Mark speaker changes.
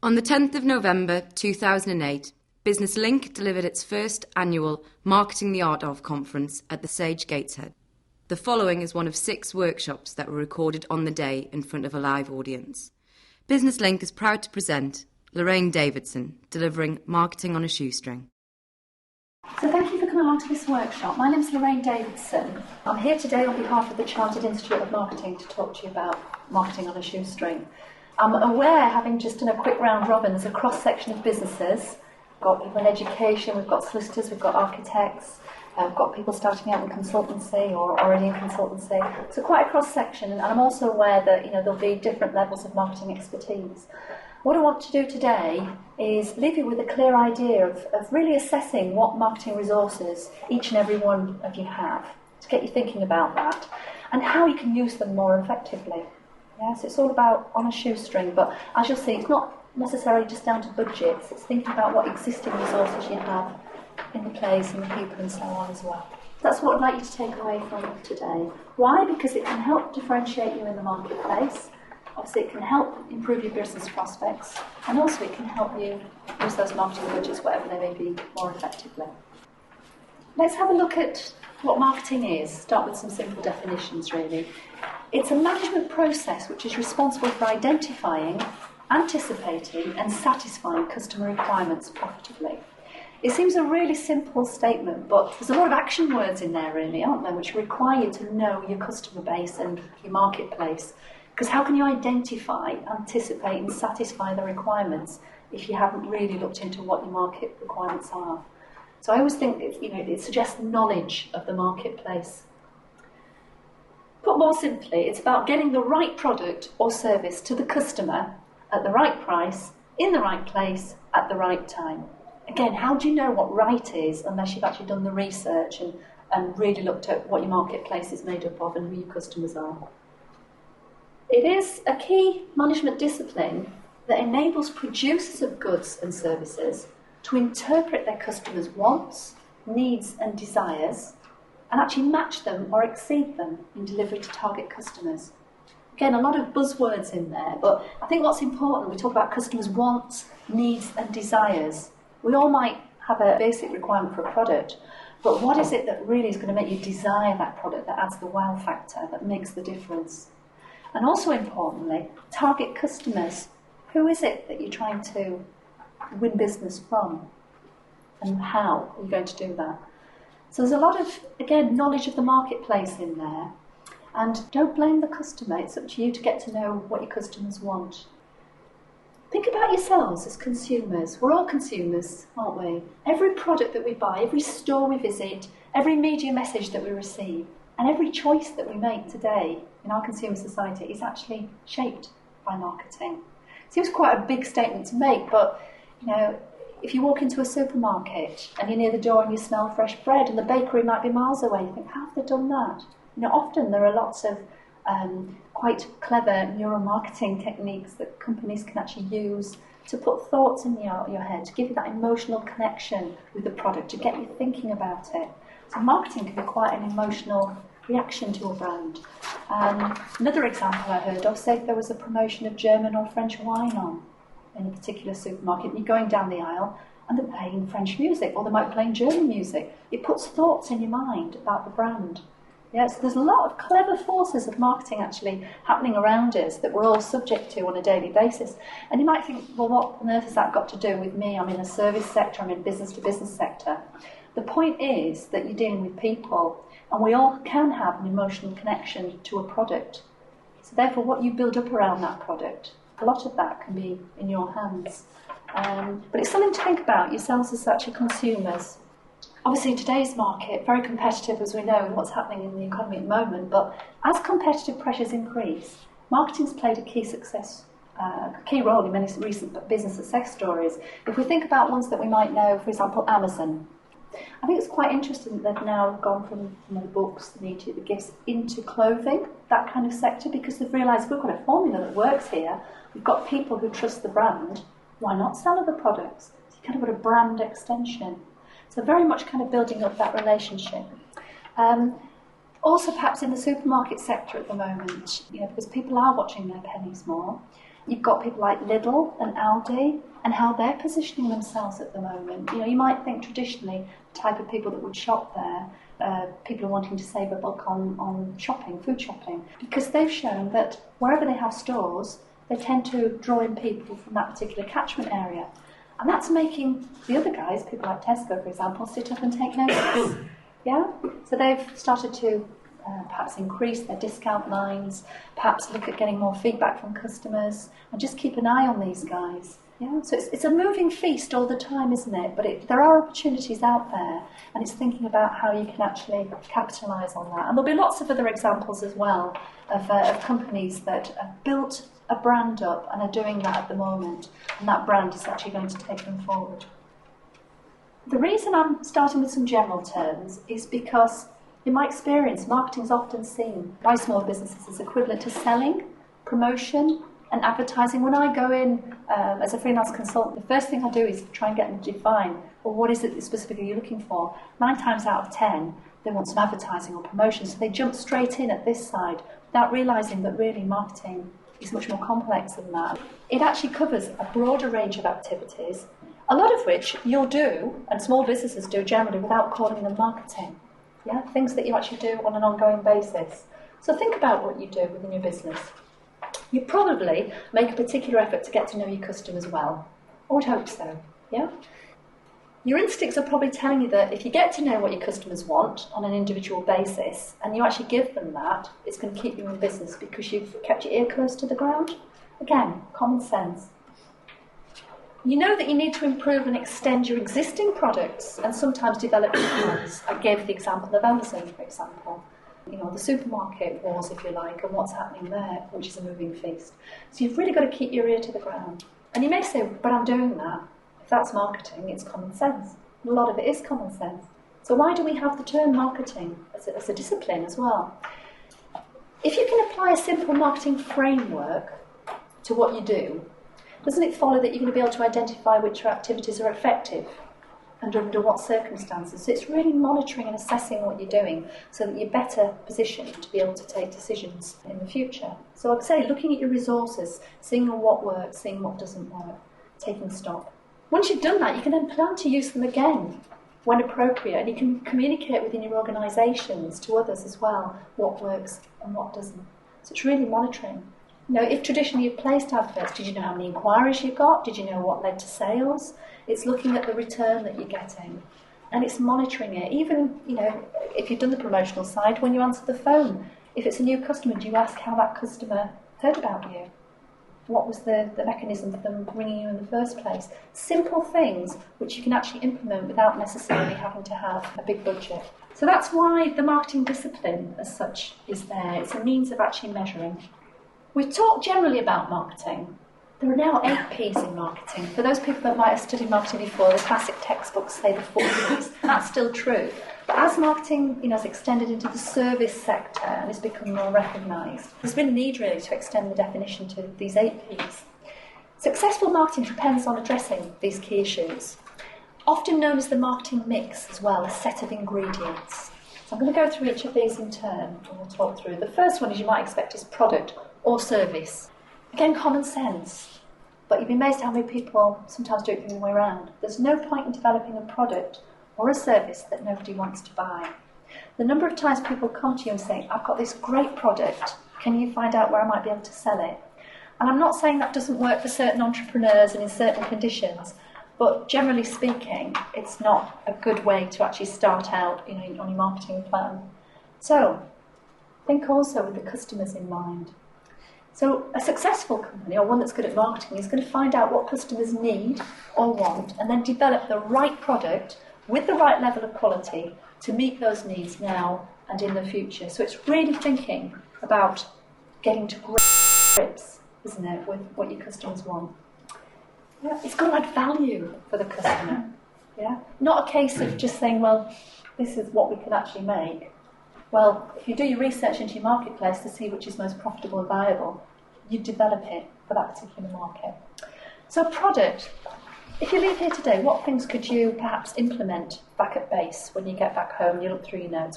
Speaker 1: On the 10th of November 2008, Business Link delivered its first annual Marketing the Art of conference at the Sage Gateshead. The following is one of 6 workshops that were recorded on the day in front of a live audience. Business Link is proud to present Lorraine Davidson, delivering Marketing on a Shoestring.
Speaker 2: So thank you for coming along to this workshop. My name is Lorraine Davidson. I'm here today on behalf of the Chartered Institute of Marketing to talk to you about marketing on a shoestring. I'm aware, having just done a quick round robin, there's a cross-section of businesses. We've got people in education, we've got solicitors, we've got architects, we've got people starting out in consultancy or already in consultancy. So quite a cross-section, and I'm also aware that there'll be different levels of marketing expertise. What I want to do today is leave you with a clear idea of really assessing what marketing resources each and every one of you have, to get you thinking about that, and how you can use them more effectively. Yes, it's all about on a shoestring, but as you'll see, it's not necessarily just down to budgets, it's thinking about what existing resources you have in the place and the people and so on as well. That's what I'd like you to take away from today. Why? Because it can help differentiate you in the marketplace. Obviously, it can help improve your business prospects, and also it can help you use those marketing budgets, whatever they may be, more effectively. Let's have a look at what marketing is. Start with some simple definitions, really. It's a management process which is responsible for identifying, anticipating, and satisfying customer requirements profitably. It seems a really simple statement, but there's a lot of action words in there, really, aren't there, which require you to know your customer base and your marketplace. Because how can you identify, anticipate and satisfy the requirements if you haven't really looked into what your market requirements are? So I always think it suggests knowledge of the marketplace. Put more simply, it's about getting the right product or service to the customer at the right price, in the right place, at the right time. Again, how do you know what right is unless you've actually done the research and really looked at what your marketplace is made up of and who your customers are? It is a key management discipline that enables producers of goods and services to interpret their customers' wants, needs and desires and actually match them or exceed them in delivery to target customers. Again, a lot of buzzwords in there, but I think what's important, we talk about customers' wants, needs and desires. We all might have a basic requirement for a product, but what is it that really is going to make you desire that product, that adds the wow factor, that makes the difference? And also importantly, target customers. Who is it that you're trying to win business from? And how are you going to do that? So there's a lot of, again, knowledge of the marketplace in there. And don't blame the customer. It's up to you to get to know what your customers want. Think about yourselves as consumers. We're all consumers, aren't we? Every product that we buy, every store we visit, every media message that we receive, and every choice that we make today in our consumer society is actually shaped by marketing. Seems quite a big statement to make, but if you walk into a supermarket and you're near the door and you smell fresh bread and the bakery might be miles away, you think, how have they done that? Often there are lots of quite clever neuromarketing techniques that companies can actually use to put thoughts in your head, to give you that emotional connection with the product, to get you thinking about it. So marketing can be quite an emotional reaction to a brand. Another example I heard of, say if there was a promotion of German or French wine on in a particular supermarket, and you're going down the aisle and they're playing French music, or they might be playing German music. It puts thoughts in your mind about the brand. So there's a lot of clever forces of marketing actually happening around us that we're all subject to on a daily basis. And you might think, well, what on earth has that got to do with me? I'm in a service sector, I'm in business-to-business sector. The point is that you're dealing with people, and we all can have an emotional connection to a product. So therefore, what you build up around that product, a lot of that can be in your hands. But it's something to think about yourselves as actually consumers. Obviously, in today's market, very competitive, as we know, what's happening in the economy at the moment. But as competitive pressures increase, marketing's played a key role in many recent business success stories. If we think about ones that we might know, for example, Amazon. I think it's quite interesting that they've now gone from the books, the media, the gifts, into clothing, that kind of sector, because they've realised we've got a formula that works here. We've got people who trust the brand. Why not sell other products? So you kind of got a brand extension. So very much kind of building up that relationship. Also perhaps in the supermarket sector at the moment, because people are watching their pennies more. You've got people like Lidl and Aldi and how they're positioning themselves at the moment. You know, you might think traditionally the type of people that would shop there, people are wanting to save a buck on shopping, food shopping, because they've shown that wherever they have stores, they tend to draw in people from that particular catchment area. And that's making the other guys, people like Tesco, for example, sit up and take notice. Yeah? So they've started to perhaps increase their discount lines, perhaps look at getting more feedback from customers, and just keep an eye on these guys. Yeah? So it's a moving feast all the time, isn't it? But there are opportunities out there, and it's thinking about how you can actually capitalise on that. And there'll be lots of other examples as well of companies that have built a brand up and are doing that at the moment, and that brand is actually going to take them forward. The reason I'm starting with some general terms is because, in my experience, marketing is often seen by small businesses as equivalent to selling, promotion, and advertising. When I go in as a freelance consultant, the first thing I do is try and get them to define, well, what is it specifically you're looking for? 9 times out of 10, they want some advertising or promotion, so they jump straight in at this side without realising that really marketing is much more complex than that. It actually covers a broader range of activities, a lot of which you'll do, and small businesses do generally, without calling them marketing. Yeah, things that you actually do on an ongoing basis. So think about what you do within your business. You probably make a particular effort to get to know your customers well. I would hope so. Yeah. Your instincts are probably telling you that if you get to know what your customers want on an individual basis and you actually give them that, it's going to keep you in business because you've kept your ear close to the ground. Again, common sense. You know that you need to improve and extend your existing products and sometimes develop new ones. I gave the example of Amazon, for example. You know, the supermarket wars, if you like, and what's happening there, which is a moving feast. So you've really got to keep your ear to the ground. And you may say, but I'm doing that. If that's marketing, it's common sense. And a lot of it is common sense. So why do we have the term marketing as a discipline as well? If you can apply a simple marketing framework to what you do, doesn't it follow that you're going to be able to identify which activities are effective and under what circumstances? So it's really monitoring and assessing what you're doing so that you're better positioned to be able to take decisions in the future. So I'd say looking at your resources, seeing what works, seeing what doesn't work, taking stock. Once you've done that, you can then plan to use them again when appropriate, and you can communicate within your organisations to others as well what works and what doesn't. So it's really monitoring. You know, if traditionally you've placed adverts, did you know how many inquiries you got? Did you know what led to sales? It's looking at the return that you're getting, and it's monitoring it. Even, you know, if you've done the promotional side, when you answer the phone, if it's a new customer, do you ask how that customer heard about you? What was the mechanism for them ringing you in the first place? Simple things which you can actually implement without necessarily having to have a big budget. So that's why the marketing discipline as such is there. It's a means of actually measuring. We talk generally about marketing. There are now 8 P's in marketing. For those people that might have studied marketing before, the classic textbooks say the 4 P's. That's still true. But as marketing, you know, has extended into the service sector and has become more recognised, there's been a need really to extend the definition to these 8 P's. Successful marketing depends on addressing these key issues, often known as the marketing mix as well, a set of ingredients. So I'm going to go through each of these in turn and we'll talk through. The first one, as you might expect, is product or service. Again, common sense, but you'd be amazed how many people sometimes do it the other way around. There's no point in developing a product or a service that nobody wants to buy. The number of times people come to you and say, I've got this great product, can you find out where I might be able to sell it? And I'm not saying that doesn't work for certain entrepreneurs and in certain conditions, but generally speaking, it's not a good way to actually start out, you know, on your marketing plan. So, think also with the customers in mind. So a successful company, or one that's good at marketing, is going to find out what customers need or want and then develop the right product with the right level of quality to meet those needs now and in the future. So it's really thinking about getting to grips, isn't it, with what your customers want. Yeah, it's got to add value for the customer. Yeah, not a case of just saying, well, this is what we can actually make. Well, if you do your research into your marketplace to see which is most profitable and viable, you develop it for that particular market. So product, if you leave here today, what things could you perhaps implement back at base when you get back home, you look through your notes?